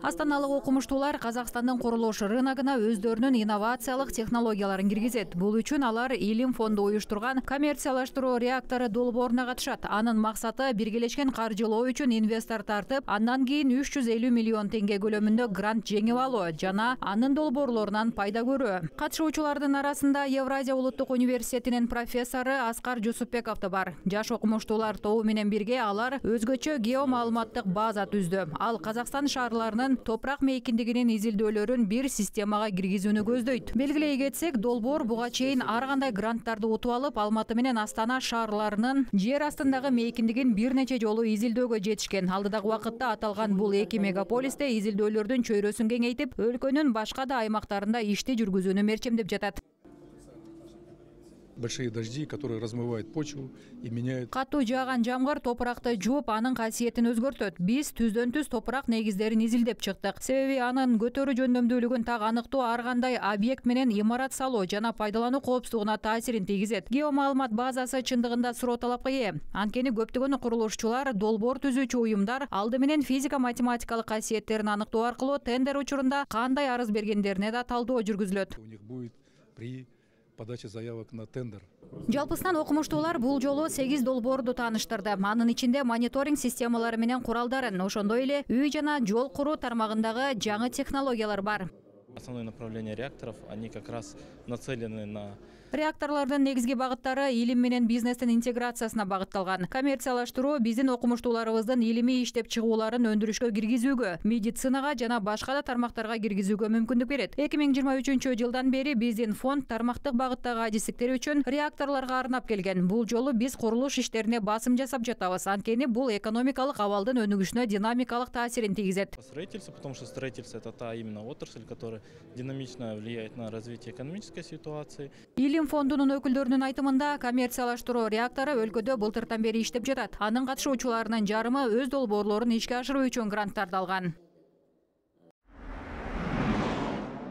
Астаналык окумуштуулар Казакстандын курулуш рыногуна өздөрүнүн инновациялык технологияларын киргизет. Бул үчүн алар Илим фонду уюштурган коммерциялаштыруу реактору долбооруна катышат. Анын максаты биргелешкен каржылоо үчүн инвестор тартып, андан кийин 350 миллион теңге көлөмүндө грант жеңип алуу жана анын долбоорлорунан пайда көрүү. Катышуучулардын арасында Евразия улуттук университетинин профессору Аскар Жусупбеков да бар. Жаш окумуштуулар тобу менен бирге алар өзгөчө геомаалыматтык база түздү. Ал Казакстан шаарларынын топурак мейкиндигинин изилдөөлөрүн бир системага киргизүүнү көздөйт. Белгилей кетсек, долбоор буга чейин ар кандай гранттарды утуп алып, Алматы менен Астана шаарларынын жер астындагы мейкиндигин бир нече жолу изилдөөгө жетишкен. Алдыдагы убакытта аталган бул эки мегаполисте изилдөөлөрдүн чөйрөсүн кеңейтип, өлкөнүн башка да аймактарында ишти жүргүзүүнү мерчемдеп жатат. Большие дожди, которые размывают почву и меняют. Катуу жааган жамгыр топуракты жууп, анын касиетин өзгөртөт. Биз түздөн-түз топурак негиздерин изилдеп чыктык. Себеби анын көтөрүү жөндөмдүүлүгүн так аныктоо ар кандай объект менен имарат салуу жана пайдалануу коопсуздугуна таасирин тийгизет. Геомаалымат базасы чындыгында суроо талапка ээ. Анткени көптөгөн курулушчулар, долбоор түзүүчү уюмдар алды менен физика-математикалык касиеттерин аныктоо аркылуу тендер учурунда кандай арыз бергендерине да талдоо жүргүзүлөт. У них будет при подача заявок на тендер. Жалпысынан окумуштуулар бул жолу 8 долбоорду тааныштырды. Анын ичинде мониторинг системалары менен куралдарын, ошондой эле үй жана жол куруу тармагындагы жаңы технологиялар бар. Основное направление реакторов, они как раз нацелены на... Реакторлардын негизги багыттары илим менен бизнестин интеграциясына багытталган. Коммерциялаштыруу биздин окумуштууларыбыздын илимий иштеп чыгууларын өндүрүшкө киргизүүгө, медицинага жана башка да тармактарга киргизүүгө мүмкүндүк берет. 2023 жылдан бери биздин фонд тармактык багыттагы ажиздиктер үчүн реакторлорго арнап келген. Бул жолу биз курулуш иштерине басым жасап жатабыз. Анткени бул экономикалык абалдын өнүгүшүнө динамикалык таасирин тийгизет. Строительство, потому что строительство — это та именно отрасль, которая динамично влияет на развитие экономической ситуации. Илим фондунун өкүлдөрүнүн айтымында, коммерциялаштыруу реактору өлкөдө былтыртан бери иштеп жатат. Анын катышуучуларынын жарымы өз долбоорлорун ишке ашыруу үчүн гранттарды алган.